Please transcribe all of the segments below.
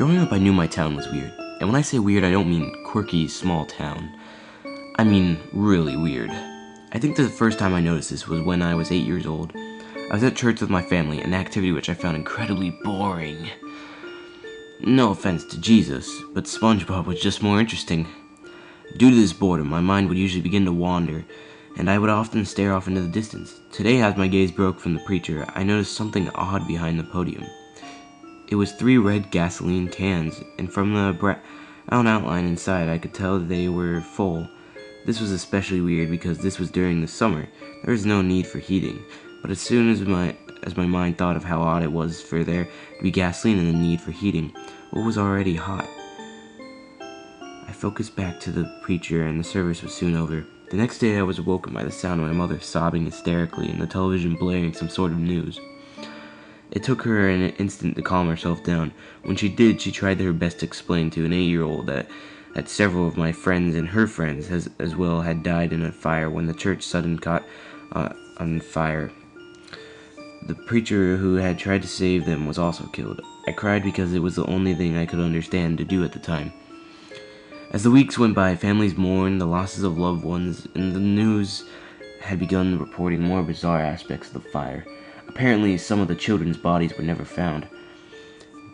Growing up, I knew my town was weird. And when I say weird, I don't mean quirky, small town. I mean really weird. I think the first time I noticed this was when I was 8 years old. I was at church with my family, an activity which I found incredibly boring. No offense to Jesus, but SpongeBob was just more interesting. Due to this boredom, my mind would usually begin to wander, and I would often stare off into the distance. Today, as my gaze broke from the preacher, I noticed something odd behind the podium. It was 3 red gasoline cans, and from the brown outline inside, I could tell they were full. This was especially weird because this was during the summer. There was no need for heating, but as soon as my mind thought of how odd it was for there to be gasoline and the need for heating, what was already hot? I focused back to the preacher, and the service was soon over. The next day, I was awoken by the sound of my mother sobbing hysterically and the television blaring some sort of news. It took her an instant to calm herself down. When she did, she tried her best to explain to an 8-year-old that several of my friends and her friends as well had died in a fire when the church suddenly caught on fire. The preacher who had tried to save them was also killed. I cried because it was the only thing I could understand to do at the time. As the weeks went by, families mourned the losses of loved ones, and the news had begun reporting more bizarre aspects of the fire. Apparently, some of the children's bodies were never found.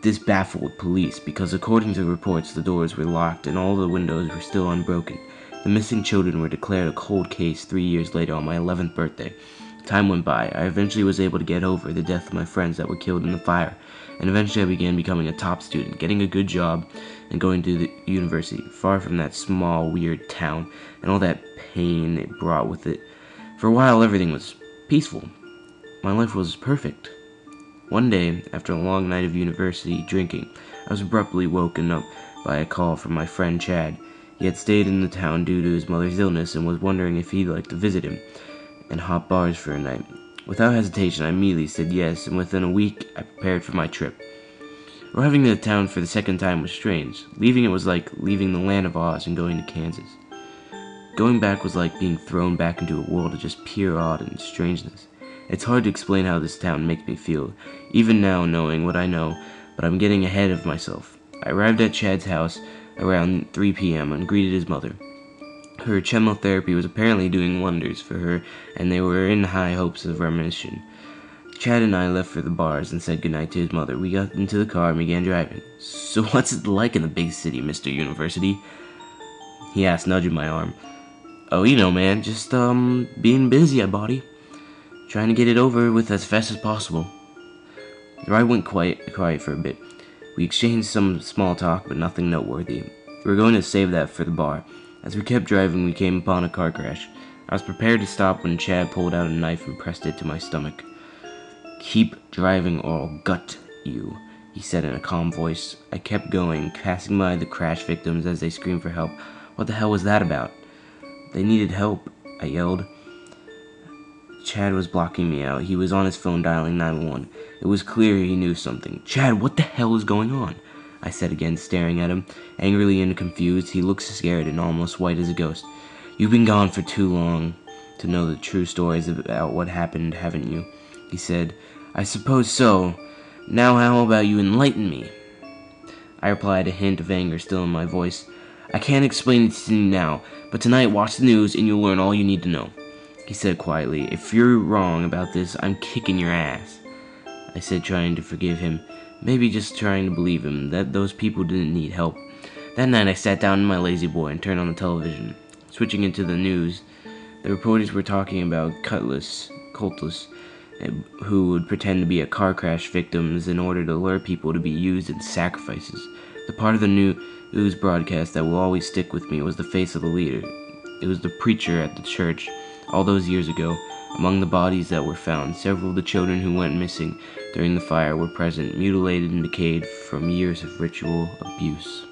This baffled police because, according to reports, the doors were locked and all the windows were still unbroken. The missing children were declared a cold case 3 years later on my 11th birthday. Time went by. I eventually was able to get over the death of my friends that were killed in the fire, and eventually I began becoming a top student, getting a good job, and going to the university, far from that small, weird town and all that pain it brought with it. For a while, everything was peaceful. My life was perfect. One day, after a long night of university drinking, I was abruptly woken up by a call from my friend Chad. He had stayed in the town due to his mother's illness and was wondering if he'd like to visit him and hop bars for a night. Without hesitation, I immediately said yes, and within a week, I prepared for my trip. Arriving in the town for the second time was strange. Leaving it was like leaving the land of Oz and going to Kansas. Going back was like being thrown back into a world of just pure awe and strangeness. It's hard to explain how this town makes me feel, even now knowing what I know, but I'm getting ahead of myself. I arrived at Chad's house around 3 p.m. and greeted his mother. Her chemotherapy was apparently doing wonders for her, and they were in high hopes of remission. Chad and I left for the bars and said goodnight to his mother. We got into the car and began driving. "So what's it like in the big city, Mr. University?" he asked, nudging my arm. "Oh, you know, man, just, being busy, buddy. Trying to get it over with as fast as possible." The ride went quiet for a bit. We exchanged some small talk, but nothing noteworthy. We were going to save that for the bar. As we kept driving, we came upon a car crash. I was prepared to stop when Chad pulled out a knife and pressed it to my stomach. "Keep driving or I'll gut you," he said in a calm voice. I kept going, passing by the crash victims as they screamed for help. What the hell was that about? "They needed help," I yelled. Chad was blocking me out. He was on his phone dialing 911. It was clear he knew something. "Chad, what the hell is going on?" I said again, staring at him. Angrily and confused, he looked scared and almost white as a ghost. "You've been gone for too long to know the true stories about what happened, haven't you?" he said. "I suppose so. Now how about you enlighten me?" I replied, a hint of anger still in my voice. "I can't explain it to you now, but tonight watch the news and you'll learn all you need to know," he said quietly. "If you're wrong about this, I'm kicking your ass," I said, trying to forgive him. Maybe just trying to believe him, that those people didn't need help. That night I sat down in my lazy boy and turned on the television. Switching into the news, the reporters were talking about cultists who would pretend to be a car crash victims in order to lure people to be used in sacrifices. The part of the news broadcast that will always stick with me was the face of the leader. It was the preacher at the church. All those years ago, among the bodies that were found, several of the children who went missing during the fire were present, mutilated and decayed from years of ritual abuse.